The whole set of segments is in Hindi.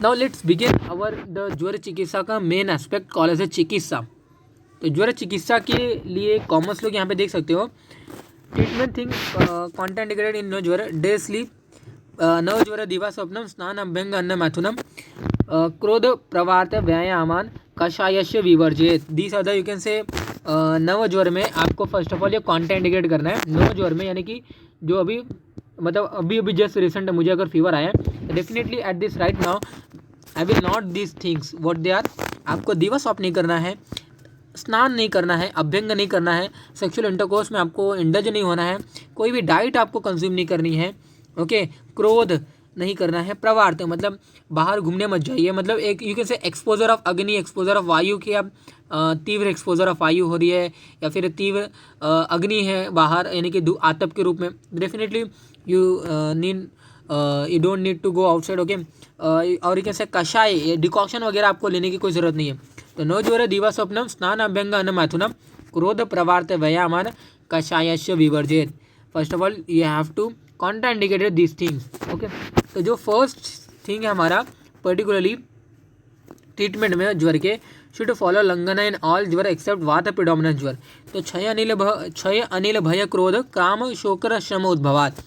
Now let's begin our the ज्वर चिकित्सा का main aspect call as a चिकित्सा। तो ज्वर चिकित्सा के लिए कॉमर्स लोग यहाँ पे देख सकते हो। ट्रीटमेंट थिंग कॉन्टेंटिग्रेटेड इन नो ज्वर डे स्लीप नव ज्वर दिवा स्वप्नम स्नान अभ्यंग अन्न मैथुनम क्रोध प्रवार्त व्यायामान कषायस्य विवर्जित। This other you can say नव ज्वर में आपको फर्स्ट ऑफ ऑल ये कॉन्टेंटिग्रेट करना है। नव ज्वर में यानी कि जो अभी मतलब अभी जस्ट रिसेंट मुझे अगर फीवर आया है definitely at this right now I will not this things what they are. आपको दिवा स्वप्न नहीं करना है, स्नान नहीं करना है, अभ्यंग नहीं करना है, सेक्सुअल इंटरकोर्स में आपको इंडल्ज नहीं होना है, कोई भी डाइट आपको कंज्यूम नहीं करनी है, ओके। क्रोध नहीं करना है, प्रवार्थ मतलब बाहर घूमने मत जाइए, मतलब एक यू कैन से एक्सपोजर ऑफ अग्नि, एक्सपोजर ऑफ वायु की आप तीव्र एक्सपोजर ऑफ वायु हो रही है या फिर तीव्र अग्नि है बाहर यानी कि आतप के रूप में, definitely you don't need to go outside, okay. और यू कैन से कषाय डिकॉक्शन वगैरह आपको लेने की कोई ज़रूरत नहीं है। तो नो ज्वर दिवा स्वप्नम स्नान अभ्यंग अन्न मैथुनम क्रोध प्रवार्थ व्यायामान कषायस्य विवर्जित। First of all you have to contraindicated this things, okay. तो जो फर्स्ट थिंग है हमारा पर्टिकुलरली ट्रीटमेंट में ज्वर के शुड फॉलो लंघना इन ऑल ज्वर एक्सेप्ट वात प्रिडोमिनेंट ज्वर। तो क्षय अनिल भय क्रोध काम शोकर श्रम उद्भवात।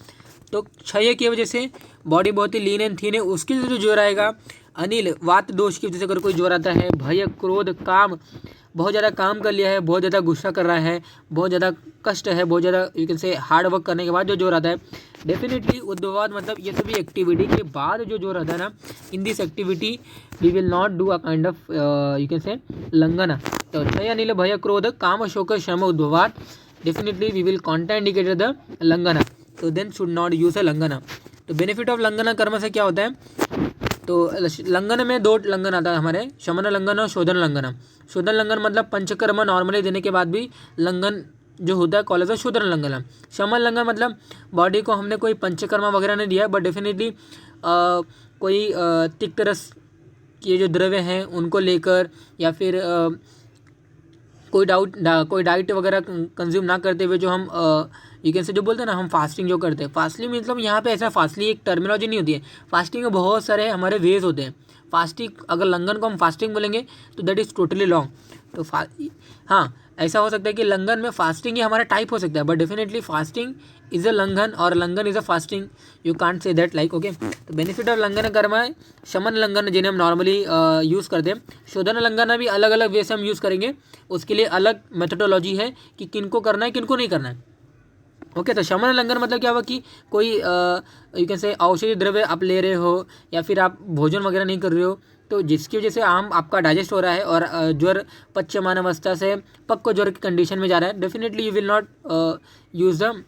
तो क्षय की वजह से बॉडी बहुत ही लीन एंड थीन है, उसकी वजह से जो ज्वर आएगा। अनिल वात दोष की वजह से अगर कोई ज्वर आता है। भय क्रोध काम, बहुत ज़्यादा काम कर लिया है, बहुत ज़्यादा गुस्सा कर रहा है, बहुत ज़्यादा कष्ट है, बहुत ज़्यादा यू कैन से हार्ड वर्क करने के बाद जो ज्वर आता है डेफिनेटली उद्भवात मतलब ये सभी एक्टिविटी के बाद जो ज्वर आता है ना, in this activity we will not do a kind of you can say लंघना। तो क्षय अनिल भय क्रोध काम शोक श्रम उद्भवात definitely we will contraindicate the लंघना। तो then should not use a लंघना। तो बेनिफिट ऑफ लंघना कर्म से क्या होता है, तो लंघन में दो लंघन आता है हमारे, शमन लंघन और शोधन लंघन। शोधन लंघन मतलब पंचकर्म नॉर्मली देने के बाद भी लंघन जो होता है कॉलेज है शोधन लंघन। शमन लंघन मतलब बॉडी को हमने कोई पंचकर्म वगैरह नहीं दिया बट डेफिनेटली कोई तिक्त रस के जो द्रव्य हैं उनको लेकर या फिर कोई डाइट वगैरह कंज्यूम ना करते हुए जो हम यू कैन से जो बोलते हैं ना हम फास्टिंग जो करते हैं। फास्टिंग मतलब यहाँ पे ऐसा फास्टली एक टर्मिनोलॉजी नहीं होती है। फास्टिंग में बहुत सारे हमारे वेज होते हैं। फास्टिंग अगर लंघन को हम फास्टिंग बोलेंगे तो दैट इज़ टोटली लॉन्ग। तो हाँ ऐसा हो सकता है कि लंघन में फास्टिंग ही हमारा टाइप हो सकता है but definitely fasting is a लंघन और लंघन is a fasting, you can't say that like, okay. तो बेनिफिट ऑफ लंघन कर्म है शमन लंघन जिन्हें हम नॉर्मली यूज़ करते हैं। शोधन लंघन भी अलग अलग वे से हम यूज़ करेंगे, उसके लिए अलग मेथोडोलॉजी है कि किनको करना है किनको नहीं करना है, ओके। तो शमन लंघन मतलब क्या हुआ कि कोई यू कैन से औषधि द्रव्य आप ले रहे हो या फिर आप भोजन वगैरह नहीं कर रहे हो तो जिसकी वजह से आपका डाइजेस्ट हो रहा है और ज्वर पच्यमान अवस्था से पक्व ज्वर की कंडीशन में जा रहा है, definitely you will not use the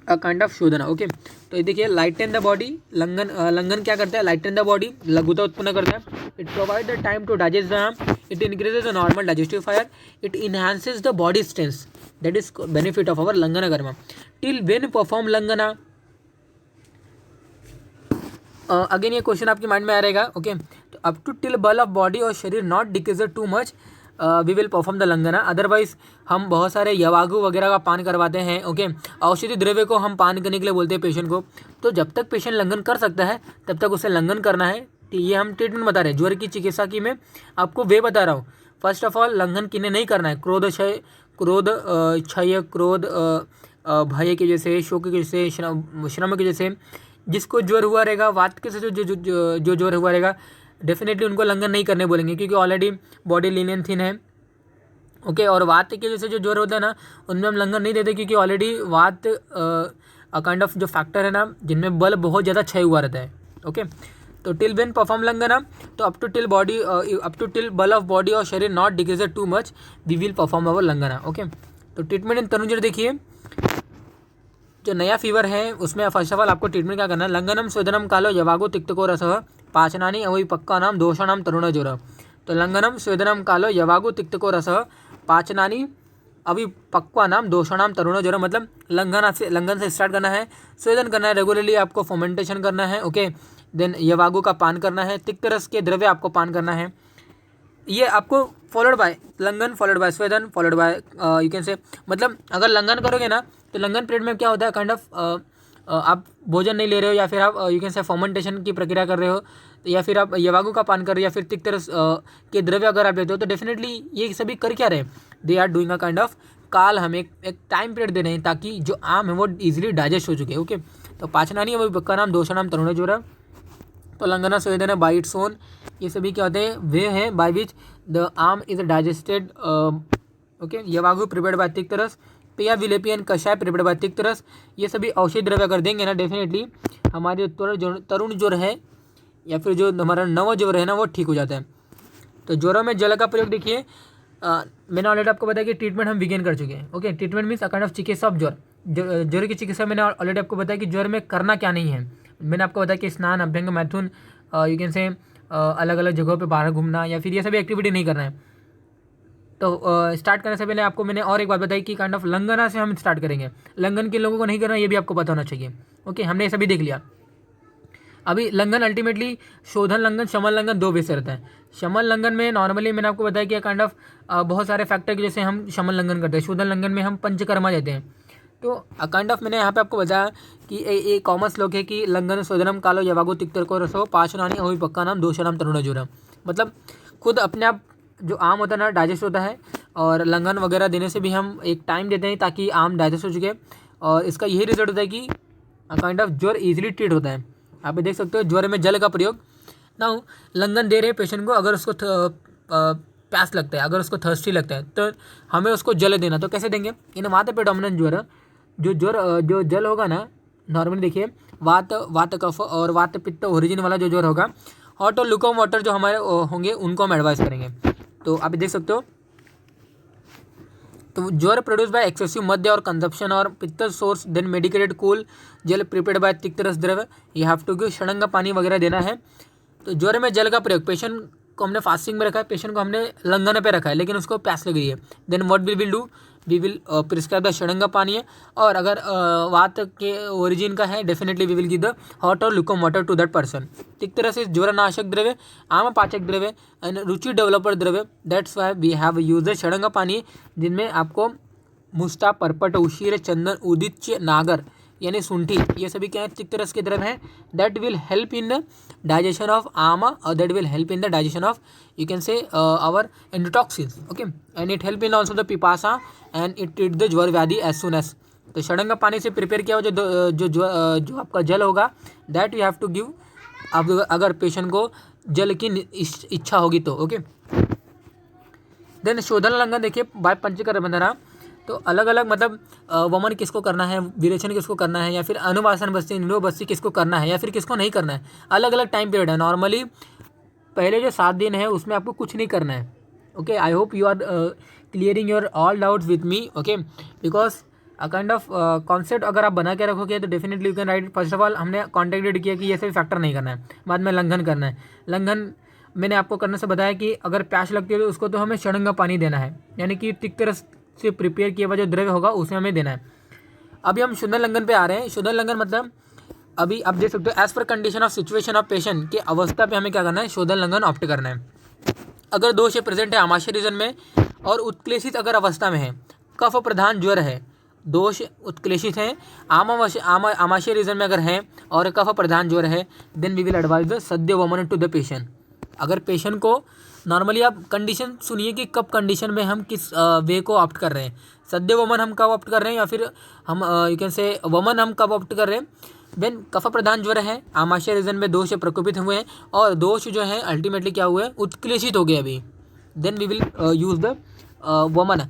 a kind of शोधना, okay. तो ये देखिए लाइटन द बॉडी, लंघन क्या करता है, लाइटन द बॉडी, लघुता उत्पन्न करता है। It provide the time to digest the, it increases the normal digestive fire, it enhances the body strength, that is benefit of our लंघन कर्म। टिल व्हेन परफॉर्म लंघना, अगेन ये क्वेश्चन आपके माइंड में आ रहेगा, ओके। तो अप टू टिल बल ऑफ बॉडी और शरीर not decrease too much we will perform the लंघना। अदरवाइज हम बहुत सारे यवागु वगैरह का पान करवाते हैं, ओके। औषधि द्रव्य को हम पान करने के लिए बोलते हैं पेशेंट को। तो जब तक पेशेंट लंघन कर सकता है तब तक उसे लंघन करना है। ये हम ट्रीटमेंट बता रहे हैं ज्वर की चिकित्सा की, मैं आपको वे बता रहा हूँ। फर्स्ट ऑफ ऑल लंघन किन्हें नहीं करना है, क्रोध क्षय क्रोध भय की वजह से, शोक की वजह से, श्रम की वजह से जिसको ज्वर हुआ रहेगा, वात के से जो ज्वर हुआ रहेगा डेफिनेटली उनको लंघन नहीं करने बोलेंगे क्योंकि already body lean and thin है, ओके। और वात की वजह से जो ज्वर होता है ना उनमें हम लंघन नहीं देते क्योंकि ऑलरेडी वात काइंड ऑफ जो फैक्टर है ना जिनमें बल बहुत ज़्यादा क्षय हुआ रहता है, ओके। तो टिल वेन परफॉर्म लंघना, तो अप टू टिल बल ऑफ बॉडी और शरीर not decrease too much we will perform our लंघना, ओके। तो ट्रीटमेंट इन तनुजर देखिए, जो नया फीवर है उसमें फर्स्ट ऑफ ऑल आपको ट्रीटमेंट क्या करना है, लंघनम स्वेदनम कालो यवागो तिक्तको रस पाचनानी अविपक्का नाम दोषाणाम तरुण ज्वर। तो लंघनम स्वेदनम कालो यवागो तिक्तको रस पाचनानी अविपक्वा नाम दोषाणाम तरुण ज्वर, मतलब लंघन से स्टार्ट करना है, स्वेदन करना है, रेगुलरली आपको फर्मेंटेशन करना है, ओके। देन यवागु का पान करना है, तिक्त रस के द्रव्य आपको पान करना है। ये आपको फॉलोड बाय लंघन, फॉलोड बाय स्वेदन, followed by you can say, मतलब अगर लंघन करोगे ना तो लंघन पीरियड में क्या होता है काइंड ऑफ आप भोजन नहीं ले रहे हो या फिर आप यू कैन से फर्मेंटेशन की प्रक्रिया कर रहे हो या फिर आप यवागु का पान कर रहे हो या फिर तिक्तरस के द्रव्य अगर आप लेते हो तो डेफिनेटली ये सभी कर क्या रहे हैं, they are doing a kind of काल, हमें एक टाइम पीरियड दे रहे हैं ताकि जो आम है वो इजीली डाइजेस्ट हो चुके। ओके, तो पाचनानी है वो का नाम, दोषानाम तरुण ज्वर, तो लंगना स्वेदन बाई इट्स ओन, ये सभी क्या होते हैं, वे हैं बाय विच द आम इज डाइजेस्टेड। ओके, यवागु प्रिपेयर्ड बाय तिक्तरस, पेया विलेपियन कषाय प्रिपेयर्ड बाय तिक्तरस, ये सभी औषधि द्रव्य कर देंगे ना, डेफिनेटली हमारे तरुण ज्वर है या फिर जो हमारा नव ज्वर है ना वो ठीक हो जाता है। तो ज्वरों में जल का प्रयोग देखिए, मैंने ऑलरेडी आपको बताया कि ट्रीटमेंट हम बिगिन कर चुके हैं। Okay, treatment means a kind of चिकित्सा ऑफ ज्वर, ज्वर की चिकित्सा मैंने ऑलरेडी आपको बताया कि ज्वर में करना क्या नहीं है। मैंने आपको बताया कि स्नान, अभ्यंग, मैथुन, यू कैन से अलग अलग जगहों पे बाहर घूमना या फिर ये सभी एक्टिविटी नहीं करना है। तो स्टार्ट करने से पहले आपको मैंने और एक बात बताई कि काइंड ऑफ लंगना से हम स्टार्ट करेंगे। लंगन के लोगों को नहीं करना, ये भी आपको पता होना चाहिए। ओके, हमने ये सभी देख लिया। अभी लंघन अल्टीमेटली शोधन लंघन, शमन लंघन दो वे से रहता है। शमन लंघन में नॉर्मली मैंने आपको बताया कि काइंड ऑफ बहुत सारे फैक्टर की जैसे हम शमन लंघन करते हैं। शोधन लंघन में हम पंचकर्मा देते हैं। तो काइंड ऑफ मैंने यहाँ पे आपको बताया कि ये कॉमन श्लोक है कि लंघन शोधनम कालो यवागो तिक्तरको रसो पाचनानी अभी पक्का नाम दोषानाम तरुण ज्वर, मतलब खुद अपने आप जो आम होता है ना डाइजेस्ट होता है, और लंघन वगैरह देने से भी हम एक टाइम देते हैं ताकि आम डाइजेस्ट हो चुके, और इसका यही रिजल्ट होता है कि काइंड ऑफ ज्वर ईजिली ट्रीट होता है। आप देख सकते हो ज्वर में जल का प्रयोग ना, लंघन दे रहे पेशेंट को, अगर उसको प्यास लगता है, अगर उसको थर्स्टी लगता है तो हमें उसको जल देना। तो कैसे देंगे, इन वात प्रेडोमिनेंट ज्वर, जो जल होगा ना, नॉर्मली देखिए वात कफ और वात पित्त ओरिजिन वाला जो ज्वर होगा, हॉट और लुकम वाटर जो हमारे होंगे उनको हम एडवाइस करेंगे। तो आप देख सकते हो, तो ज्वर प्रोड्यूस बाय एक्सेसिव मध्य और कंजप्शन और पित्त सोर्स, देन मेडिकेटेड कूल जल प्रिपेयर्ड बाय तिक्तरस द्रव्य, यू हैव टू गिव षडंग पानी वगैरह देना है। तो ज्वर में जल का प्रयोग, पेशेंट को हमने फास्टिंग में रखा है, पेशेंट को हमने लंघन पे रखा है लेकिन उसको प्यास लग रही है, then what we will do, we will prescribe the षडंग पानी है, और अगर वात के ओरिजिन का है definitely we will give the hot और lukewarm water to that person. तिक्तरस इज ज्वरनाशक द्रव्य, आम पाचक द्रव्य एंड रुचि डेवलपर द्रव्य, that's why we have use the षडंग पानी, जिनमें आपको मुस्ता, परपट, उशीर, चंदन, उदिच्य, नागर यानी सुंठी, ये सभी क्या है, तिक्तरस के द्रव्य हैं। That will help in the digestion of आमा, और that will help in the digestion of you can say our endotoxins. Okay, and it help in also the पिपासा एंड इट ट्रीट द ज्वर व्याधि एज सुन एज। तो षडंग पानी से प्रिपेयर किया हुआ जो आपका जल होगा, that you have to give, अगर पेशेंट को जल की इच्छा होगी तो। ओके, देन शोधन लंघन देखिए बाय पंचकर बंधना, तो अलग अलग मतलब वमन किसको करना है, विरेचन किसको करना है, या फिर अनुवासन बस्ती, निरो बस्ती किसको करना है या फिर किसको नहीं करना है, अलग अलग टाइम पीरियड है। नॉर्मली पहले जो 7 दिन है उसमें आपको कुछ नहीं करना है। Okay, I hope you are clearing your all doubts with me. Okay, because a kind of concept अगर आप बना के रखोगे तो definitely you can write. First of all हमने कॉन्टेक्टेड किया कि ये सभी फैक्टर नहीं करना है, बाद में लंघन करना है। लंघन मैंने आपको करने से बताया कि अगर प्यास लगती है तो उसको तो हमें षडंग पानी देना है, यानी कि तिक्तरस से प्रिपेयर किया हुआ जो द्रव्य होगा उसे हमें देना है। अभी हम शोधन लंघन पे आ रहे हैं। शोधन लंघन मतलब अभी आप देख सकते हो, as per condition of situation of patient की अवस्था पे हमें क्या करना है, शोधन लंघन ऑप्ट करना है। अगर दोष प्रेजेंट है आमाशय रीजन में और उत्क्लेशित अगर अवस्था में है, कफ प्रधान ज्वर है, दोष उत्क्लेशित है, आमाशय रीजन में अगर है और कफ प्रधान ज्वर है, then we will advise the सद्य वमन टू द पेशेंट। अगर पेशेंट को नॉर्मली आप कंडीशन सुनिए कि कब कंडीशन में हम किस वे को ऑप्ट कर रहे हैं, सद्य वमन हम कब ऑप्ट कर रहे हैं या फिर हम यू कैन से वमन हम कब ऑप्ट कर रहे हैं। देन कफ प्रधान ज्वर है, आमाशय रीजन में दोष प्रकोपित हुए हैं और दोष जो है अल्टीमेटली क्या हुए, उत्क्लेशित हो गए अभी, then we will use the वमन।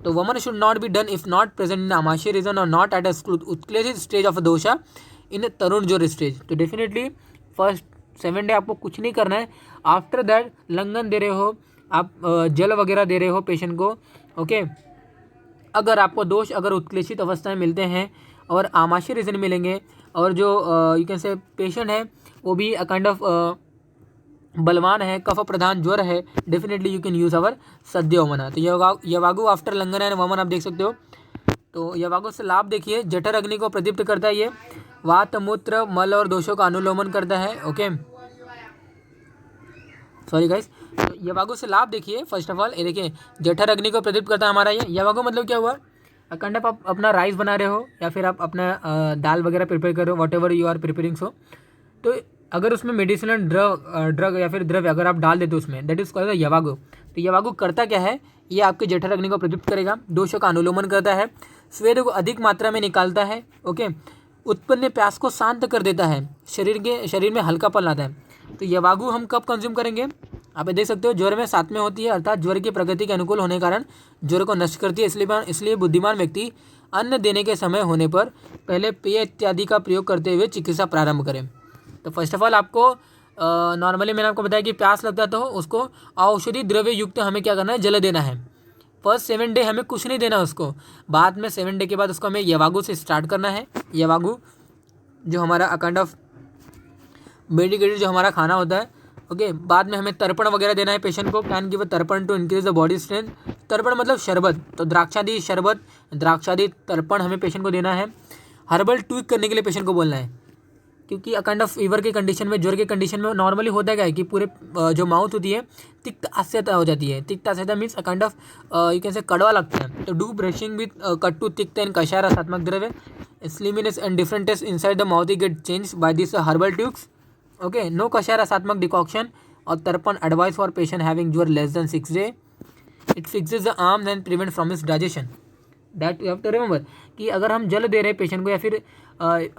तो वमन should not be done if not present in आमाशय रीजन और नॉट एट उत्क्लेशित स्टेज ऑफ दोषा इन तरुण ज्वर स्टेज। तो डेफिनेटली फर्स्ट 7 डे आपको कुछ नहीं करना है। आफ्टर दैट लंघन दे रहे हो आप, जल वगैरह दे रहे हो पेशेंट को। ओके, अगर आपको दोष अगर उत्क्लेशित अवस्था में मिलते हैं और आमाशय रीजन मिलेंगे और जो यू कैन से पेशेंट है वो भी काइंड ऑफ बलवान है, कफ प्रधान ज्वर है, डेफिनेटली यू कैन यूज़ अवर सद्य वमन। तो यवागु आफ्टर लंघन एंड वमन आप देख सकते हो। तो यवागु से लाभ देखिए, जठर अग्नि को प्रदीप्त करता है, ये वात मूत्र मल और दोषों का अनुलोमन करता है। ओके, सॉरी गाइस, तो यवागु से लाभ देखिए, फर्स्ट ऑफ ऑल ये देखिए जठर अग्नि को प्रदीप्त करता है हमारा ये। यवागु मतलब क्या हुआ, काइंड ऑफ आप अपना राइस बना रहे हो या फिर आप अपना दाल वगैरह प्रिपेयर कर रहे हो, whatever you are preparing so, तो अगर उसमें मेडिसिनल ड्रग या फिर द्रव्य अगर आप डाल देते हो उसमें, दैट इज कॉल्ड यवागु। तो यवागु करता क्या है, ये आपके जठर अग्नि को प्रदीप्त करेगा, दोषों का अनुलोमन करता है, स्वेद को अधिक मात्रा में निकालता है, ओके, उत्पन्न प्यास को शांत कर देता है, शरीर में हल्कापन लाता है। तो यवागु हम कब कंज्यूम करेंगे, आप देख सकते हो ज्वर में साथ में होती है, अर्थात ज्वर की प्रकृति के अनुकूल होने के कारण ज्वर को नष्ट करती है। इसलिए बुद्धिमान व्यक्ति अन्न देने के समय होने पर पहले पेय इत्यादि का प्रयोग करते हुए चिकित्सा प्रारंभ करें। तो फर्स्ट ऑफ ऑल आपको नॉर्मली मैंने आपको बताया कि प्यास लगता है तो उसको औषधि द्रव्य युक्त हमें क्या करना है, जल देना है। फर्स्ट 7 डे हमें कुछ नहीं देना उसको, बाद में 7 डे के बाद उसको हमें यवागु से स्टार्ट करना है। यवागु जो हमारा काइंड ऑफ मेडिकेटेड जो हमारा खाना होता है, ओके। बाद में हमें तर्पण वगैरह देना है पेशेंट को, कैन गिव अ तर्पण to increase the body strength. तर्पण मतलब शरबत, तो द्राक्षादी शरबत, द्राक्षादी तर्पण हमें पेशेंट को देना है। हर्बल ट्विक करने के लिए पेशेंट को बोलना है, क्योंकि काइंड ऑफ फीवर के कंडीशन में, ज्वर के कंडीशन में नॉर्मली होता क्या है कि पूरे जो माउथ होती है तिक्त आस्यता हो जाती है। तिक्त आस्यता means kind of you can say कड़वा लगता है। तो डू ब्रशिंग विथ कट्टू तिक्त एंड कषाय रसात्मक द्रव्य, sliminess and different taste inside the mouth get change by this herbal tubes, okay. No कषाय रसात्मक डिकॉक्शन और तर्पण एडवाइस फॉर पेशेंट हैविंग ज्वर less than 6 day. It fixes the arms and prevent from its digestion. That you have to remember कि अगर हम जल दे रहे हैं पेशेंट को या फिर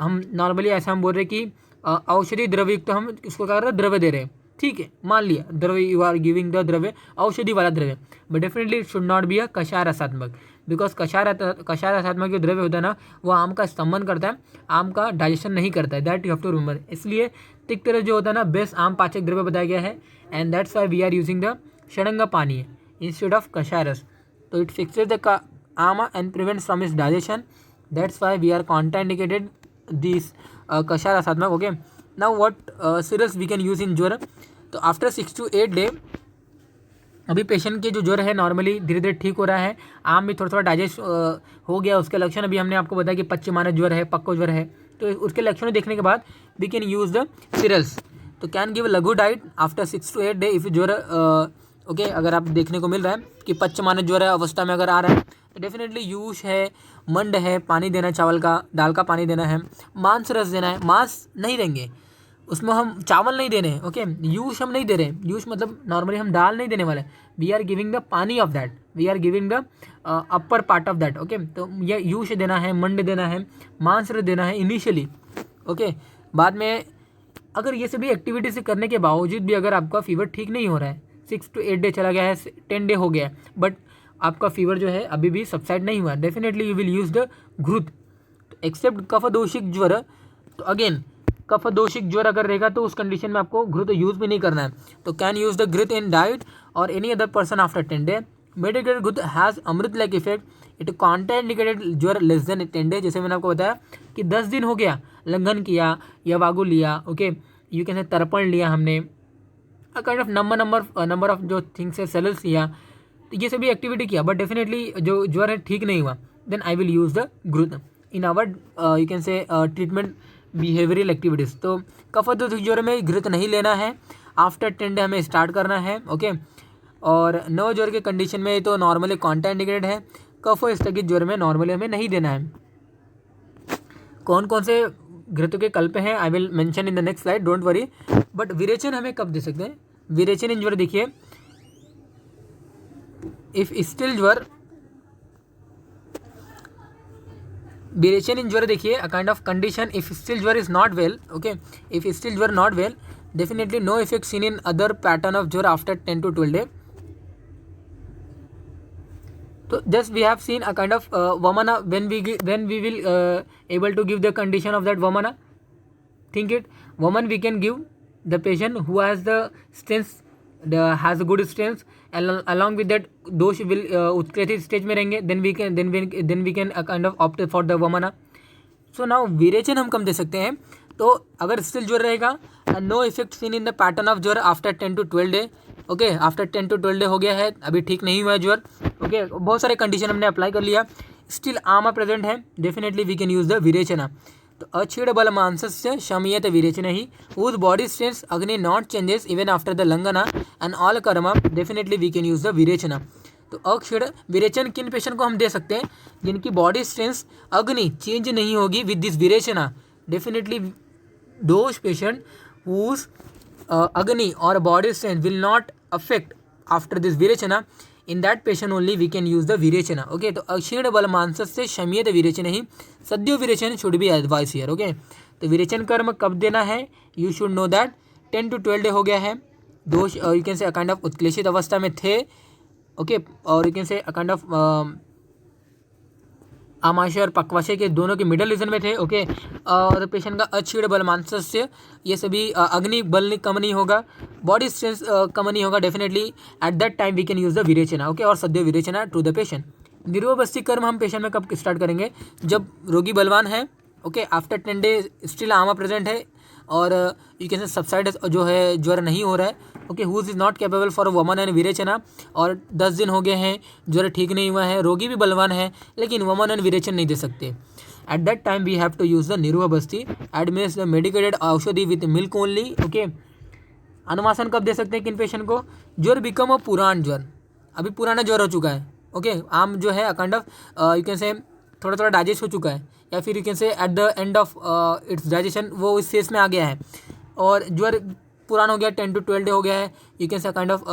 हम नॉर्मली ऐसा हम बोल रहे हैं कि औषधि द्रव्य युक्त हम इसको क्या कर रहे हैं, द्रव्य दे रहे हैं, ठीक है, मान लिया द्रव्य, यू आर गिविंग द द्रव्य औषधि वाला द्रव्य, but definitely it should not be a कषाय रसात्मक, बिकॉज कषाय रसात्मक जो द्रव्य होता है ना, वो आम का स्तंभन करता है, आम का डाइजेशन नहीं करता है। That you have to remember. इसलिए तिक्त रस जो होता है ना, बेस्ट आम पाचक द्रव्य बताया गया है, and that's why we are using the षडंग पानी इंस्टेड ऑफ कषाय रस। तो it fixes the ama and prevents from its digestion. That's why we are contraindicated these कषाय रसात्मक, okay. Now what syrups we can use in ज्वर, तो आफ्टर 6 to 8 डे अभी पेशेंट के जो ज्वर है नॉर्मली धीरे धीरे ठीक हो रहा है, आम भी थोड़ा थोड़ा डाइजेस्ट हो गया उसके लक्षण। अभी हमने आपको बताया कि पच्चीमानस ज्वर है, पक्को ज्वर है, तो उसके लक्षणों देखने के बाद we can use the cereals. तो कैन गिव लघु diet after 6 to 8 day if ज्वर, ओके। अगर आप देखने को मिल रहा है कि पच्चीमानस ज्वर अवस्था में अगर आ रहा है तो डेफिनेटली यूश है, मंड है, पानी देना, चावल का दाल का पानी देना है, मांस रस देना है। मांस नहीं देंगे उसमें, हम चावल नहीं दे रहे हैं, ओके। यूश हम नहीं दे रहे हैं, यूश मतलब नॉर्मली हम दाल नहीं देने वाले, we are giving the pani of that, we are giving the upper part of that, okay. तो ये यूश देना है, मंड देना है, मांस रस देना है इनिशियली, ओके। बाद में अगर ये सभी एक्टिविटी से करने के बावजूद भी अगर आपका फीवर ठीक नहीं हो रहा है, 6 to 8 डे चला गया है, 10 डे हो गया है, बट आपका फीवर जो है अभी भी सबसाइड नहीं हुआ, definitely you will use the घृत। एक्सेप्ट कफदोषिक ज्वर, तो अगेन कफदोषिक ज्वर अगर रहेगा तो उस कंडीशन में आपको घृत यूज़ भी नहीं करना है। तो कैन यूज़ द घृत इन डाइट और any other person after 10 day. Medicated घृत हैज़ अमृत लाइक इफेक्ट, इट कॉन्ट्राइंडिकेटेड ज्वर लेस देन 10 डे। जैसे मैंने आपको बताया कि 10 दिन हो गया, लंघन किया, यवागु लिया, ओके, यू कैन से तर्पण लिया हमने, काइंड ऑफ नंबर ऑफ जो थिंग्स है सेल्स लिया, तो ये सभी एक्टिविटी किया, बट डेफिनेटली जो ज्वर है ठीक नहीं हुआ, then I will use the घृत in our you can say treatment behavioural activities. तो कफदोषिक ज्वर में घृत नहीं लेना है, आफ्टर 10 डे हमें स्टार्ट करना है, ओके। और नव ज्वर के कंडीशन में तो नॉर्मली कॉन्ट्राइंडिकेटेड है, कफ स्थगित ज्वर में नॉर्मली हमें नहीं देना है। कौन कौन से घृत के कल्प हैं I will mention in the next slide, don't worry. But विरेचन हमें कब दे सकते हैं, विरेचन इन ज्वर देखिए, इफ स्टिल ज्वर, विरेचन इन ज्वर देखिए, a kind of condition if still ज्वर is not well, okay, if still ज्वर not well, definitely no effect seen in other pattern of ज्वर आफ्टर 10 to 12 डे। तो just we have seen a kind of vamana when we will able to give the condition of that vamana. Think it, woman we can give the patient who has the stents, has a good stents, along with that दोष will उत्क्रेथित स्टेज में रहेंगे, then we can kind of opt for the vamana. So now विरेचन हम कम दे सकते हैं, तो अगर स्टिल ज्वर रहेगा, no effect seen in the pattern of ज्वर after 10 to 12 day, okay. After 10 to 12 day हो गया है, अभी ठीक नहीं हुआ है ज्वर, ओके। बहुत सारे कंडीशन हमने अप्लाई कर लिया, स्टिल आमा प्रेजेंट है, definitely we can use the विरेचना। तो अक्षीण बल मांसस्य शमीयत विरेचन ही, whose body strength अग्नि not changes even after the लंघना एंड ऑल कर्म, definitely we can use the विरेचना। तो अक्षीण विरेचन किन पेशेंट को हम दे सकते हैं? जिनकी बॉडी स्ट्रेंथ अग्नि चेंज नहीं होगी विद दिस विरेचना, definitely those patient whose agni or body strength will not affect after this virechana, in that patient only we can use the virechana. Okay, तो अक्षीण बल मांसस्य शम्येत विरेचन ही सद्यो विरेचन should be advice here. Okay, तो विरेचन कर्म कब देना है? You should know that 10 to 12 day हो गया है. दोष you can say kind of उत्क्लेशित अवस्था में थे. ओके, और you can say kind of आमाशय और पक्वाशय के दोनों के मिडल रीजन में थे. ओके, और पेशेंट का अक्षीण बल मांसस्य ये सभी अग्नि बल कम नहीं होगा, बॉडी स्ट्रेंथ कम नहीं होगा. Definitely at that time we can use the विरेचना. ओके, और सद्य विरेचना टू द पेशेंट. निरोबस्ती कर्म हम पेशेंट में कब स्टार्ट करेंगे? जब रोगी बलवान है. ओके, आफ्टर 10 डेज स्टिल आमा प्रेजेंट है और यू कैन से सबसाइड जो है ज्वर नहीं हो रहा है. Okay, who's is not capable for वमन एंड विरेचना, और 10 दिन हो गए हैं ज्वर ठीक नहीं हुआ है, रोगी भी बलवान है लेकिन वमन एंड विरेचन नहीं दे सकते. At that time we have to use the निरोबस्ती, एडमिनिस्टर द मेडिकेटेड औषधि विथ मिल्क ओनली. ओके, अनुवासन कब दे सकते हैं किन पेशेंट को? ज्वर बिकम अ पुरान ज्वर, अभी पुराना ज्वर हो चुका है. ओके, आम जो है काइंड ऑफ यू कैन से थोड़ा थोड़ा डाइजेस्ट हो चुका है, या फिर यू कैन से at the end of its digestion वो इस फेस में आ गया है और ज्वर पुराना हो गया, 10 to 12 डे हो गया है, you can say kind of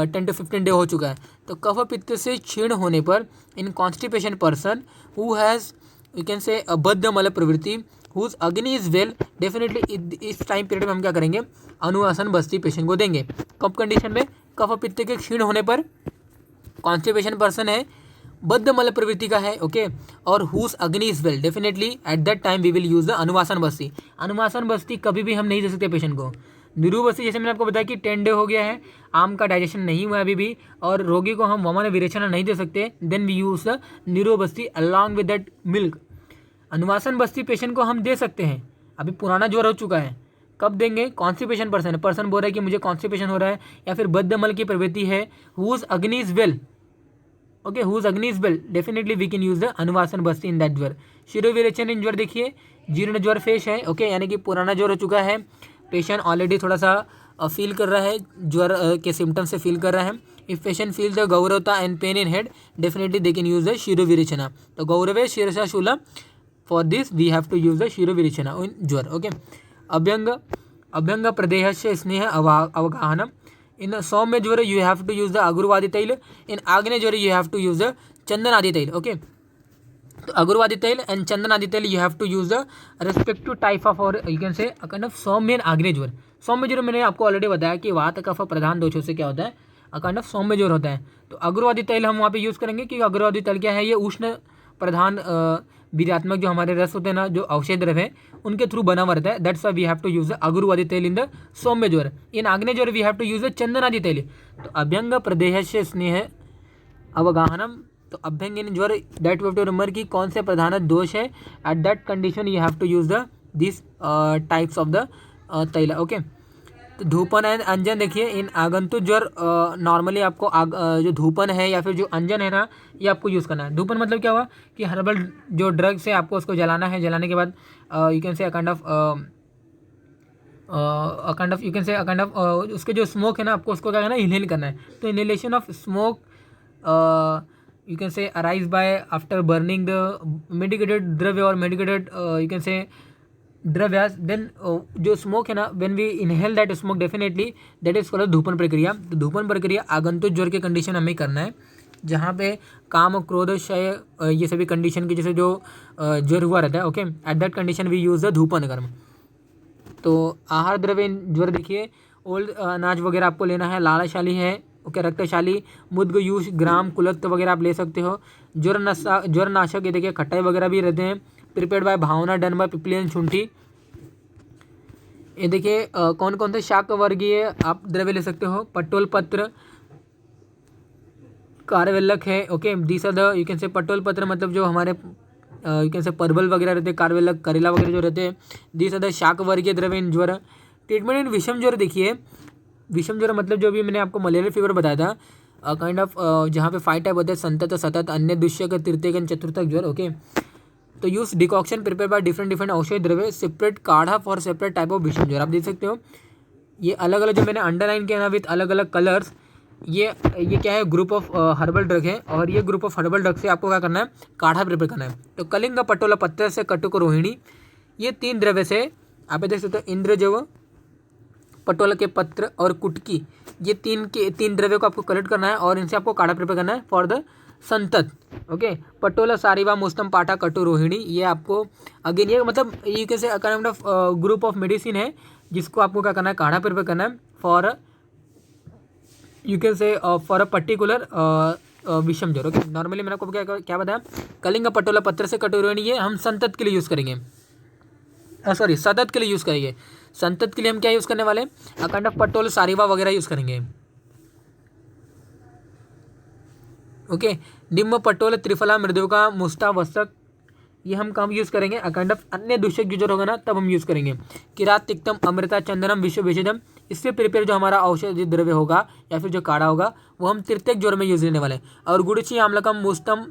10 to 15 day हो चुका है. तो कफ पित्त से क्षीण होने पर in constipation person who has you can say बद्ध मल प्रवृत्ति हुज अग्नि इज वेल, डेफिनेटली इस टाइम पीरियड में हम क्या करेंगे? अनुवासन बस्ती पेशेंट को देंगे. कब कंडीशन में? कफ पित्त के क्षीण होने पर, कॉन्स्टिपेशन पर्सन है, बद्ध मल प्रवृत्ति का है. ओके, और हुज अग्नि is well, definitely at that time we will use the anuvasana basti. Anuvasana बस्ती कभी भी हम नहीं दे सकते पेशेंट को. निरूबस्ती जैसे मैंने आपको बताया कि 10 डे हो गया है, आम का डाइजेशन नहीं हुआ अभी भी, और रोगी को हम वमन विरेचना नहीं दे सकते, then we use the nirubasti along with that milk. Anuvasana basti patient को हम दे सकते हैं, अभी पुराना ज्वर हो चुका है, कब देंगे? कॉन्स्टिपेशन पर्सन है, पर्सन बोल रहा है कि मुझे कॉन्स्टिपेशन हो रहा है, या फिर बद्धमल की प्रवृत्ति है, हुज अग्नि इज वेल. ओके, हुज अग्नि is well, definitely we can use the anuvasana basti in that ज्वर. शिरो विरेचन इन ज्वर देखिए, जीर्ण ज्वर फेश है. ओके, यानी कि पुराना ज्वर हो चुका है, पेशेंट ऑलरेडी थोड़ा सा फील कर रहा है, ज्वर के सिम्टम्स से फील कर रहा है. If patient feel the gauravata and pain in head, definitely they can use the shiro virechana. तो गौरवे शीर्षा शूला, for this we have to use the shiro virechana इन ज्वर. ओके, अभ्यंग अभ्यंग प्रदेह से स्नेह अवगाहनम. In saumya jwar you have to use the aguruvadi taila, in agneya jwar you have to use the chandan adi taila. Okay, तो अगुरवादी तैल and chandan adi taila you have to use the respective type of, और you can say kind of saumya and agneya jwar. सौम्य ज्वर मैंने आपको ऑलरेडी बताया कि वात कफ प्रधान दोषों से क्या होता है? काइंड ऑफ सौम्य ज्वर होता है. तो अगुरवादी तैल हम वहाँ पे यूज़ करेंगे क्योंकि अगुरवादी तैल क्या है? ये उष्ण प्रधान वीर्यात्मक जो हमारे रस होते हैं ना, जो औषधि द्रव्य है, उनके थ्रू बना हुआ रहता है. That's why we have to use the aguruvadi taila in the saumya jwar. In agneya jwar we have to use the chandan adi taila. तो अभ्यंग प्रदेह से स्नेह अवगाहनम, तो अभ्यंग इन ज्वर that we have to remember कि कौन से प्रधान दोष है. At that condition you have to use the this types of the तैल. ओके, तो धूपन एंड अंजन देखिए, इन आगंतुक ज्वर नॉर्मली आपको जो धूपन है या फिर जो अंजन है ना, ये आपको यूज़ करना है. धूपन मतलब क्या हुआ कि हर्बल जो ड्रग से आपको उसको जलाना है, जलाने के बाद you can say kind of you can say kind of उसके जो स्मोक है ना, आपको उसको क्या करना है? इनहेल करना है. तो inhalation of smoke you can say arise by after burning the medicated द्रव्य और मेडिकेटेड यू कैन से द्रव्यास, देन जो स्मोक है ना, when we inhale that smoke, definitely that is called dhupan prakriya. तो धूपन प्रक्रिया आगंतुक ज्वर के कंडीशन हमें करना है, जहाँ पे काम क्रोध क्षय ये सभी कंडीशन की जैसे जो ज्वर हुआ रहता है. Okay, at that condition we use the dhupan karma. तो आहार द्रव्य ज्वर देखिए, ओल्ड अनाज वगैरह आपको लेना है, लालाशाली है. ओके, रक्तशाली, मुद्ग, यूष, ग्राम, कुलत्त वगैरह आप ले सकते हो. ज्वर नाशक ये देखिए, खट्टाई वगैरह भी रहते हैं. Prepared by bhavana, done by pippalyan shunthi. ये देखिए कौन कौन से शाक वर्गीय आप द्रव्य ले सकते हो. पटोल पत्र, कारवेलक है. Okay, this are the you can say patol पत्र मतलब जो हमारे यू कैन से परवल वगैरह रहते हैं, कारवेलक, करेला वगैरह जो रहते हैं, दिस आर द शाक वर्गीय द्रव्य इन ज्वर. ट्रीटमेंट इन विषम ज्वर देखिए, विषम ज्वर मतलब जो भी मैंने आपको मलेरिया फीवर बताया था, काइंड ऑफ जहाँ पे 5 टाइप होते हैं, संतत, सतत, अन्य, दुष्यक, तृतीयक, चतुर्थक ज्वर. ओके, तो use decoction prepare by different औषधि द्रव्य, सेपरेट काढ़ा फॉर सेपरेट टाइप ऑफ विषम ज्वर. आप देख सकते हो ये अलग अलग जो मैंने अंडरलाइन किया ना विथ अलग अलग कलर्स, ये क्या है, ग्रुप ऑफ हर्बल ड्रग है, और ये ग्रुप ऑफ हर्बल ड्रग से आपको क्या करना है, काढ़ा प्रिपेयर करना है। तो कलिंग, पटोला, पत्र से कटुक, रोहिणी, ये 3 द्रव्य से आप देख सकते हो, इंद्रजव, पटोला के पत्र और कुटकी, ये 3 द्रव्य को आपको कलेक्ट करना है और इनसे आपको काढ़ा प्रिपेयर करना है फॉर द संतत। ओके, पटोला, सारिवा, मुस्तम, पाठा, कटु, रोहिणी, ये आपको अगेन ये मतलब ये कैसे kind of group of medicine है जिसको आपको क्या करना है, काढ़ा प्रिपेयर करना है फॉर यू कैन से फॉर अ पर्टिकुलर विषम ज्वर। ओके, नॉर्मली मैंने आपको क्या बताया, कलिंग, पटोला, पत्र से कटु, रोहिणी, ये हम संतत के लिए यूज़ करेंगे, सॉरी सतत के लिए यूज़ करेंगे। संतत के लिए हम क्या यूज़ करने वाले, काइंड ऑफ पटोल, सारिवा वगैरह यूज़ करेंगे। ओके, निम्न, पटोल, त्रिफला, मृदुका, मुस्ता, वसक, ये हम कम यूज़ करेंगे, काइंड ऑफ अन्य दूषक जो ज्वर होगा ना तब हम यूज़ करेंगे। किरात, तिक्तम, अमृता, चंदनम, विश्व विषेदम, इससे प्रिपेयर जो हमारा औषधि द्रव्य होगा या फिर जो काढ़ा होगा वो हम तृतीयक ज्वर में यूज़ लेने वाले हैं। और गुड़ची, आम्लकम, मुस्तम,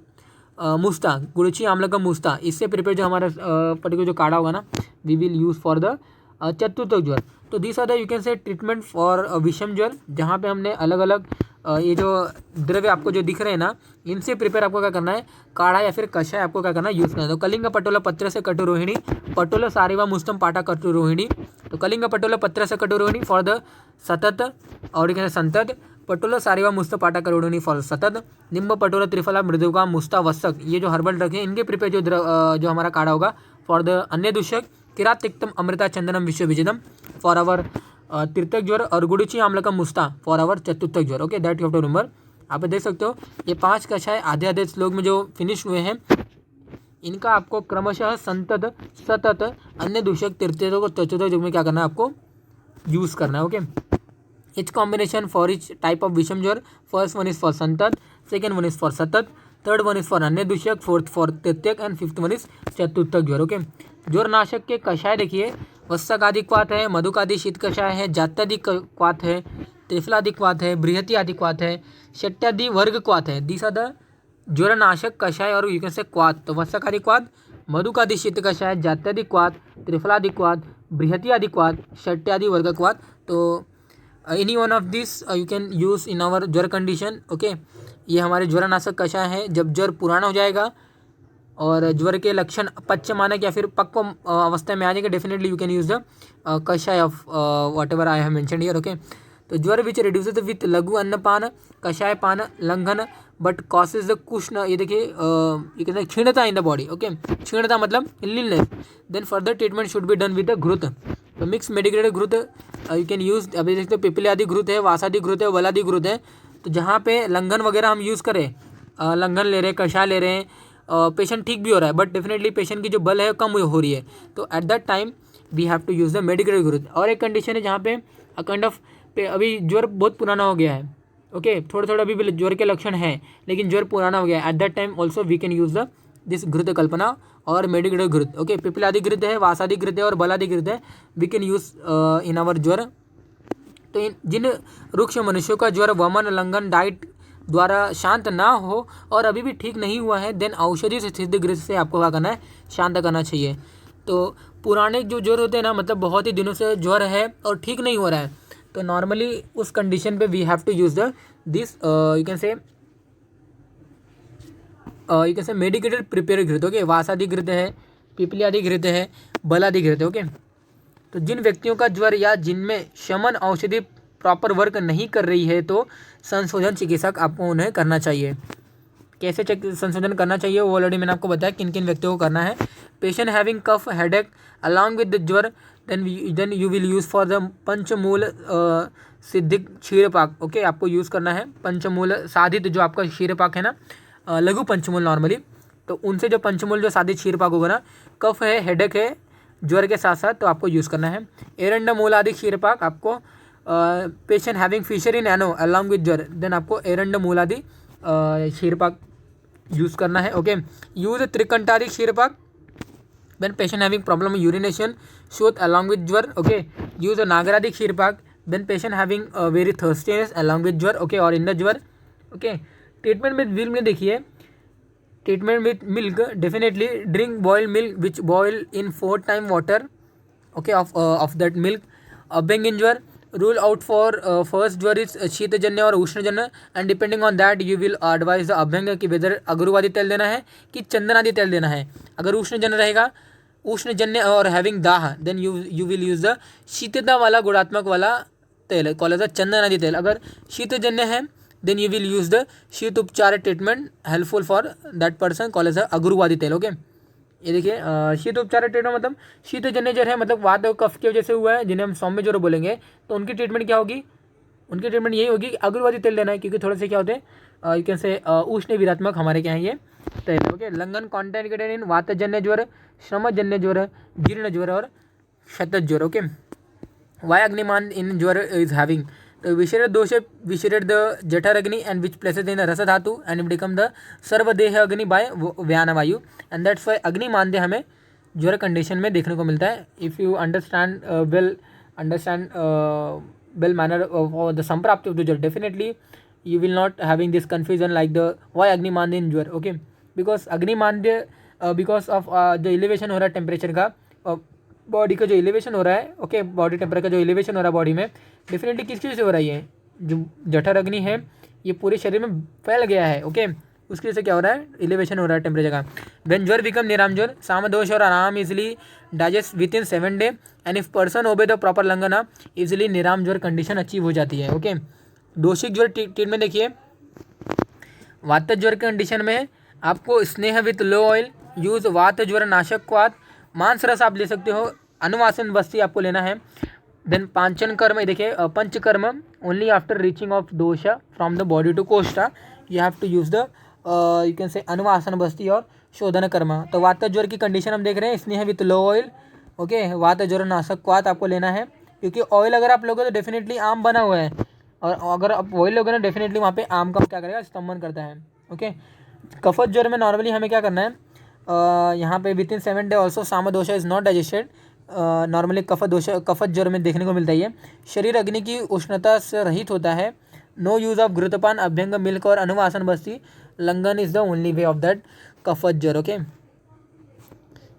मुस्ता, गुड़ची, आम्लकम, मुस्ता, इससे प्रिपेयर जो हमारा पर्टिकुलर जो काढ़ा होगा ना we will use for the chaturthak jwar. तो this are the you can say treatment for vishama jwar, जहाँ पे हमने अलग अलग ये जो द्रव्य आपको जो दिख रहे हैं ना इनसे प्रिपेयर आपको क्या करना है, काढ़ा या फिर कषाय आपको क्या करना है, यूज़ करना है। तो कलिंग, पटोला, पत्र से कटु, रोहिणी, पटोला, सारिवा, मुस्तम, पाठा, कटु, रोहिणी। तो कलिंग, पटोला, पत्र से कटु, रोहिणी फॉर द सतत और क्या संतत, पटोला, सारिवा, मुस्तम, पाठा, कटु, रोहिणी फॉर सतत, निम्ब, पटोला, त्रिफला, मृदुका, मुस्ता, वसक, ये जो हर्बल ड्रग है इनके प्रिपेयर जो हमारा काढ़ा होगा फॉर द अन्य दूषक, किरात, तिक्तम, अमृता, चंदनम, विश्व विजेदम फॉर आवर तृतीयक ज्वर, और गुड़ची, आम्लकम, मुस्ता फॉर आवर चतुर्थक ज्वर। Okay, that you have to remember. आप देख सकते हो ये 5 कषाय आधे आधे श्लोक में जो फिनिश हुए हैं इनका आपको क्रमशः संतत, सतत, अन्य दूषक, तृतीयक और चतुर्थक ज्वर में क्या करना है, आपको यूज़ करना है। Okay, etch combination for each type of विषम ज्वर, फर्स्ट वन इज फॉर संतत, सेकेंड वन इज फॉर सतत, थर्ड वन इज फॉर अन्य दूषक, फोर्थ फॉर तृतीयक एंड फिफ्थ वन इज चतुर्थक ज्वर। ओके, ज्वरनाशक के कषाय देखिए, वत्सकादि क्वाथ है, मधुकादि शीत कषाय है, जात्यादि क्वाथ है, त्रिफलादि क्वाथ है, बृहति आदि क्वाथ है, शट्यादि वर्ग क्वाथ है। दिस आर द ज्वरनाशक कषाय और यू कैन से क्वाथ। तो वत्सकादि क्वाथ, मधुकादि शीत कषाय, जात्यादि क्वाथ, त्रिफलादि क्वाथ, बृहति आदि क्वाथ, शट्यादि वर्ग क्वाथ। तो any one of this you can use in our ज्वर कंडीशन। ओके, ये हमारे ज्वरनाशक कषाय है। जब ज्वर पुराना हो जाएगा और ज्वर के लक्षण पच्च मानक या फिर पक्व अवस्था में आ जाएगा, definitely you can use the kashaya of whatever I have mentioned here. Okay, तो jwar which reduces with laghu annapan, kashaya pan, langhan but causes the कुष्ण, ये देखिए ये कहते हैं kshinata in the body. Okay, क्षीणता मतलब illness. Then further treatment should be done with the ghrita. तो mix medicated ghrita you can use. अभी देखते हो पिपली आदि घृत है, वासादि घृत है, वलादि घृत है। तो जहाँ पे लंघन वगैरह हम यूज़ करें, लंघन ले रहे हैं, कषाय ले रहे हैं, पेशेंट ठीक भी हो रहा है बट डेफिनेटली पेशेंट की जो बल है कम हो रही है, तो at that time we have to use the medicated घृत। और एक कंडीशन है जहाँ पे काइंड ऑफ अभी ज्वर बहुत पुराना हो गया है। ओके, थोड़ा थोड़ा अभी भी ज्वर के लक्षण हैं लेकिन ज्वर पुराना हो गया है, at that time also we can use the this घृत कल्पना और मेडिकेटेड घृत। ओके, पिपलादि घृत है, वासादि घृत है और बलादि घृत है, we can use in our ज्वर। तो जिन रुक्ष मनुष्यों का ज्वर वमन, लंघन, डाइट द्वारा शांत ना हो और अभी भी ठीक नहीं हुआ है, देन औषधि से सिद्ध घृत से आपको क्या करना है, शांत करना चाहिए। तो पुराने जो ज्वर होते हैं ना, मतलब बहुत ही दिनों से ज्वर है और ठीक नहीं हो रहा है, तो नॉर्मली उस कंडीशन पे we have to use the this you can say medicated prepare घृत। ओके, वासादि घृत है, पिपली आदि घृत है, बलादि घृत है। ओके, तो जिन व्यक्तियों का ज्वर या जिनमें शमन औषधि प्रॉपर वर्क नहीं कर रही है तो संशोधन चिकित्सक आपको उन्हें करना चाहिए। कैसे संशोधन करना चाहिए वो ऑलरेडी मैंने आपको बताया किन किन व्यक्तियों को करना है। Patient having cough, headache along with the jwar, then you will use for the panchamool siddhik ksheerpak. Okay, आपको यूज़ करना है पंचमूल साधित जो आपका क्षीरपाक है ना, लघु पंचमूल नॉर्मली, तो उनसे जो पंचमूल जो साधित क्षीरपाक होगा ना, कफ है, हेडेक है ज्वर के साथ साथ, तो आपको यूज़ करना है। एरंड मूल आदि क्षीरपाक आपको patient having fissure in ano along with jwar, then आपको एरंड मूल आदि क्षीरपाक यूज़ करना है। Okay, use trikantakadi ksheerpak when patient having problem with urination, shoth along with jwar. Okay, use nagaradi ksheerpak when patient having very thirstiness along with jwar. Okay, और in the jwar. Okay, treatment with milk में देखिए, treatment with milk definitely drink boiled milk which boil in 4 times water. Okay, of that milk. अबिंग in jwar, rule out for first jwar is shitajanya और ushnajanya and depending on that you will advise the abhyanga कि वेदर अगरुवादी तेल देना है कि चंदनादी तेल देना है। अगर उष्णजन्य रहेगा, उष्णजन्य और having daah, then you will use the शीतता वाला गुणात्मक वाला तेल कॉल एज द चंदनादी तेल। अगर शीतजन्य है then you will use the sheet upchar treatment helpful for that person call as the aguruvadi tel. Okay, ये देखिए शीत उपचार ट्रीटमेंट मतलब शीतजन्य ज्वर है, मतलब वात और कफ की वजह से हुआ है, जिन्हें हम सौम्य ज्वर बोलेंगे, तो उनकी ट्रीटमेंट क्या होगी? उनकी ट्रीटमेंट यही होगी कि अगरवादी तेल देना है, क्योंकि थोड़े से क्या होते हैं यू कैन से उष्ण वीरात्मक हमारे क्या है ये तेल। ओके, लंघन कॉन्टेंटेड इन वातजन्य ज्वर, श्रमजन्य ज्वर, जीर्ण ज्वर और क्षतज ज्वर। ओके, वाई अग्निमान इन ज्वर इज हैविंग, तो विशेष दोष विशेष द जठर अग्नि एंड विच प्लेसेस इन रस धातु एंड बिकम द सर्वदेह अग्नि बाय व्यान वायु एंड दैट्स वाई अग्निमांद्य हमें ज्वर कंडीशन में देखने को मिलता है। If you understand well manner of the samprapti of the jwar, definitely you will not having this confusion like the why agnimandya in jwar. Okay, because agnimandya because of जो एलिवेशन हो रहा है टेम्परेचर का, बॉडी का जो एलिवेशन हो रहा है, ओके, बॉडी टेम्परेचर का जो एलिवेशन हो रहा है बॉडी में, डेफिनेटली किस चीज़ से हो रहा है? ये जो जठर अग्नि है ये पूरे शरीर में फैल गया है। ओके, उसकी वजह से क्या हो रहा है? एलिवेशन हो रहा है टेम्परेचर का। वेन ज्वर बिकम निराम ज्वर, सामदोष और आराम easily digest within 7 day and if person obey the proper langhana easily niram jwar condition achieve हो जाती है। ओके, दोषिक ज्वर ट्रीटमेंट देखिए, वात ज्वर के कंडीशन में आपको स्नेह विथ लो ऑयल यूज वात ज्वर नाशक क्वात, मांस रस आप ले सकते हो, अनुवासन बस्ती आपको लेना है। देन पांचन कर्म देखिए, panchakarma only after reaching of dosha from the body to koshtha you have to use the you can say anuvasana बस्ती और शोधन कर्म। तो वात ज्वर की कंडीशन हम देख रहे हैं, स्नेह विथ लो ऑयल। ओके, वात ज्वर नाशक क्वात आपको लेना है, क्योंकि ऑयल अगर आप लोगे तो डेफिनेटली आम बना हुआ है, और अगर आप ऑयल लोगे ना डेफिनेटली वहाँ पे आम का क्या करेगा? स्तंभन करता है। ओके, कफत ज्वर में नॉर्मली हमें क्या करना है? यहाँ पे within 7 day also samadosha is not digested, normally कफत ज्वर में देखने को मिलता है। शरीर अग्नि की उष्णता से रहित होता है। No use of ghritapan, abhyanga, milk और anuvasana basti, langhan is the only way of that kaphaj jwar. Okay,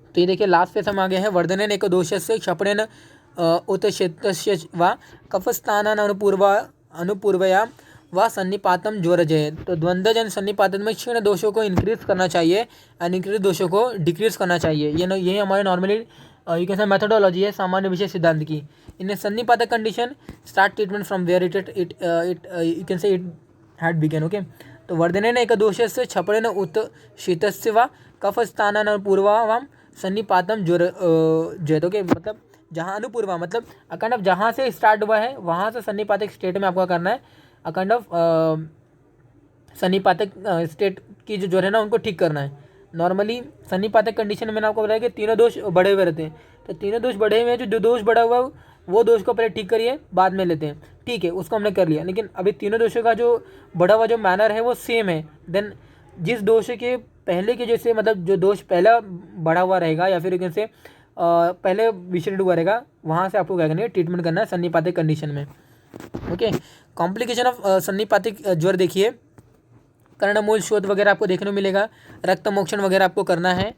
तो ये देखिए लास्ट फेस हम आ गए हैं। वर्धनेन एक दोषस्य क्षपणेन उत्क्षेत्रस्य व कफस्थानान अनुपूर्वया व सन्निपातम ज्वर जय। तो द्वंद्वजन सन्निपातन में क्षीण दोषों को इंक्रीज करना चाहिए और इंक्रीज दोषों को डिक्रीज करना चाहिए। यही हमारे normally you can say methodology है सामान्य विषय सिद्धांत की। In sannipatak condition start treatment from where it you can say it had begun. Okay, तो वर्धनेन एक दोषस्य क्षपणेन उत्क्षेत्रस्य व कफस्थानान पूर्वाम सन्निपातम ज्वर जय। ओके, मतलब जहाँ अनुपूर्वा मतलब अकाउंट ऑफ जहाँ से स्टार्ट हुआ है वहाँ से सन्निपातक स्टेट में आपको करना है। अकाउंट ऑफ सन्निपातक स्टेट की जो ज्वर है ना उनको ठीक करना है। नॉर्मली सन्निपातक कंडीशन में मैंने आपको बताया कि तीनों दोष बढ़े हुए रहते हैं, तो तीनों दोष बढ़े हुए हैं, जो दोष बढ़ा हुआ है वो दोष को पहले ठीक करिए, बाद में लेते हैं। ठीक है, उसको हमने कर लिया, लेकिन अभी तीनों दोषों का जो बढ़ा हुआ जो मैनर है वो सेम है। देन जिस दोष के पहले के जैसे मतलब जो दोष पहला बढ़ा हुआ रहेगा या फिर कैसे पहले विषय हुआ रहेगा, वहाँ से आपको क्या करना है? ट्रीटमेंट करना है सन्निपातिक कंडीशन में। ओके, कॉम्प्लिकेशन ऑफ सन्निपातिक ज्वर देखिए, कर्णमूल शोध वगैरह आपको देखने को मिलेगा, रक्त मोक्षण वगैरह आपको करना है,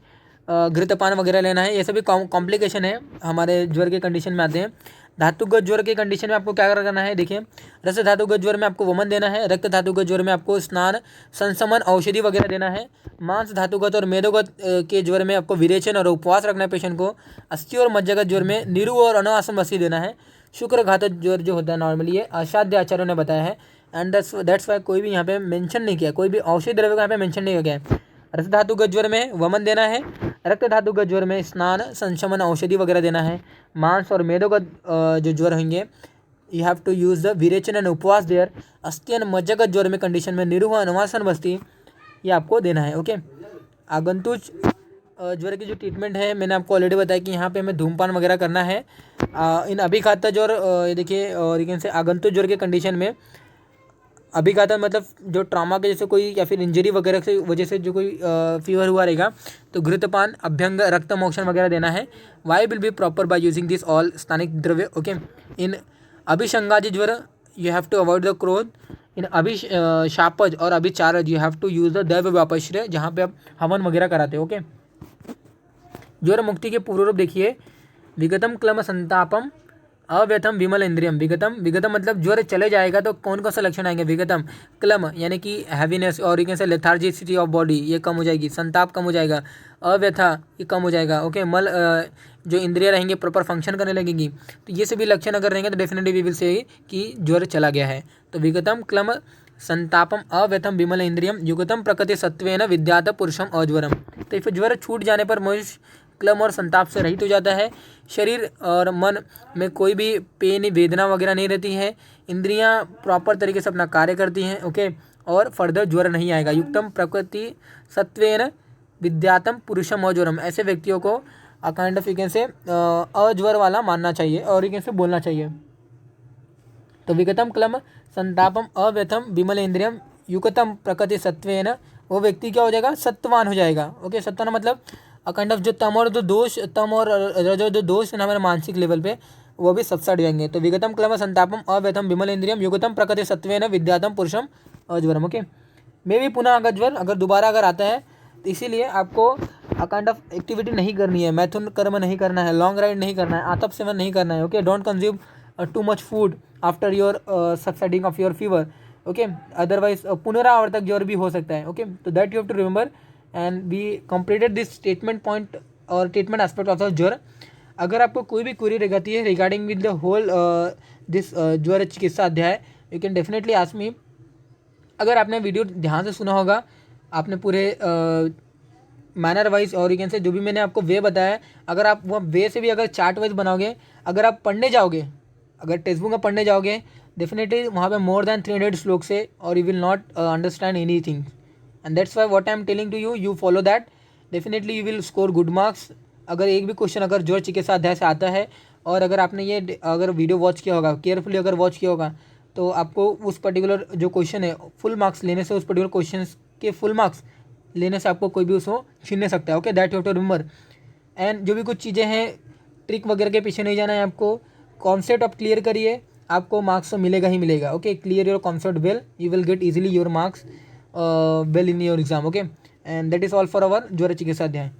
घृतपान वगैरह लेना है, ये सभी कॉम्प्लिकेशन है हमारे ज्वर के कंडीशन में आते हैं। धातुगत ज्वर के कंडीशन में आपको क्या करना है? देखिए, रस धातुगत ज्वर में आपको वमन देना है, रक्त धातुगत ज्वर में आपको स्नान, संशमन, औषधि वगैरह देना है। मांस धातुगत और मेदोगत के ज्वर में आपको विरेचन और उपवास रखना है पेशेंट को। अस्थि और मज्जागत ज्वर में निरु और अनुवासन बस्ती देना है। शुक्र घातक ज्वर जो होता है नॉर्मली ये असाध्य आचार्यों ने बताया है, एंड दैट्स वाई कोई भी यहाँ पे मेंशन नहीं किया, कोई भी औषधि द्रव्य को यहाँ पे मेंशन नहीं किया है। रस धातुगत ज्वर में वमन देना है, रक्त धातुगत ज्वर में स्नान, संशमन, औषधि वगैरह देना है। मांस और मेदोगत जो ज्वर होंगे you have to use the virechan and upvas there. अस्थि एंड मज्जागत ज्वर में कंडीशन में निरूह अनुवासन बस्ती ये आपको देना है। ओके, आगंतुक ज्वर की जो ट्रीटमेंट है मैंने आपको ऑलरेडी बताया कि यहाँ पे हमें धूमपान वगैरह करना है। इन अभिघात ज्वर देखिए, और लेकिन से आगंतुक ज्वर के कंडीशन में अभिघात मतलब जो ट्रॉमा के जैसे कोई या फिर इंजरी वगैरह से वजह से जो कोई फीवर हुआ रहेगा तो घृतपान, अभ्यंग, रक्त मोक्षण वगैरह देना है। Why will be proper by using this all sthanik dravya. Okay, in abhishangaj jwar you have to avoid the krodh. In shapaj और abhicharaj you have to use the daiva vyapashraya, जहाँ पे आप हवन वगैरह कराते हो। ओके, ज्वर मुक्ति के पूर्व रूप देखिए, विगतम क्लम संतापम अव्यथम विमल इंद्रियम। विगतम, विगतम मतलब ज्वर चले जाएगा तो कौन कौन सा लक्षण आएंगे? विगतम क्लम यानी कि हैवीनेस और यू कैन से लेथार्जिसिटी ऑफ बॉडी, ये कम हो जाएगी। संताप कम हो जाएगा। अव्यथा ये कम हो जाएगा। ओके, मल जो इंद्रिय रहेंगे प्रॉपर फंक्शन करने लगेगी। तो ये सभी लक्षण अगर रहेंगे तो डेफिनेटली वी विल से कि ज्वर चला गया है। तो विगतम क्लम संतापम अव्यथम विमल इंद्रियम युगतम प्रकृति सत्वेन विद्यात पुरुषम अज्वरम। तो फिर ज्वर छूट जाने पर मनुष्य क्लम और संताप से रहित हो जाता है। शरीर और मन में कोई भी पेन वेदना वगैरह नहीं रहती है। इंद्रियां प्रॉपर तरीके से अपना कार्य करती हैं। ओके, और फर्दर ज्वर नहीं आएगा। युक्तम प्रकृति सत्वेन विद्यातम पुरुषम अज्वरम। ऐसे व्यक्तियों को काइंड ऑफ यू कैन से अज्वर वाला मानना चाहिए और यू कैन से बोलना चाहिए। तो विगतम क्लम संतापम अव्यथम विमल इंद्रियम युगतम प्रकृति सत्वेन, वो व्यक्ति क्या हो जाएगा? सत्वान हो जाएगा। ओके, सत्वान मतलब काइंड ऑफ जो तम और जो दोष, तम और रजो जो दोष है हमारे मानसिक लेवल पे, वो भी सबसाइड हो जाएंगे। तो विगतम क्लम संतापम अव्यथम विमल इंद्रियम युगतम प्रकृति सत्वेन विद्यातम पुरुषम अज्वरम। ओके, मे भी पुनः अगर ज्वर अगर दोबारा अगर आता है तो इसीलिए आपको काइंड ऑफ एक्टिविटी नहीं करनी है, मैथुन कर्म नहीं करना है, लॉन्ग राइड नहीं करना है, आतप सेवन नहीं करना है। Okay, don't consume too much food after your subsiding of your fever. Okay, अदरवाइज पुनरावर्तक ज्वर भी हो सकता है। ओके, तो that you have to remember and we completed this statement point और treatment aspect of the jwar. अगर आपको कोई भी क्वेरी रहती है regarding with the whole this jwar chikitsa adhyaya, you can definitely ask me. अगर आपने वीडियो ध्यान से सुना होगा, आपने पूरे मैनर वाइज और यू कैन से जो भी मैंने आपको वे बताया, अगर आप वो वे से भी अगर चार्ट वाइज बनाओगे, अगर आप पढ़ने जाओगे, अगर टेक्स्ट बुक में पढ़ने जाओगे, डेफिनेटली वहाँ पे मोर देन 300 श्लोक से और you will not understand anything. And that's why what I am telling to you, you follow that, definitely you will score good marks. अगर एक भी क्वेश्चन अगर ज्वर चिकित्सा अध्याय से आता है और अगर आपने ये अगर वीडियो वॉच किया होगा, केयरफुली अगर वॉच किया होगा, तो आपको उस पर्टिकुलर जो क्वेश्चन है फुल मार्क्स लेने से, उस पर्टिकुलर क्वेश्चन के फुल मार्क्स लेने से आपको कोई भी उसको छीन नहीं सकता है। Okay, that you have to remember. And जो भी कुछ चीज़ें हैं, ट्रिक वगैरह के पीछे नहीं जाना है आपको, कॉन्सेप्ट आप क्लियर करिए, आपको मार्क्स तो मिलेगा ही मिलेगा। Okay, clear your concept well, you will get easily your marks well in your exam. Okay, and that is all for our ज्वर चिकित्सा अध्याय।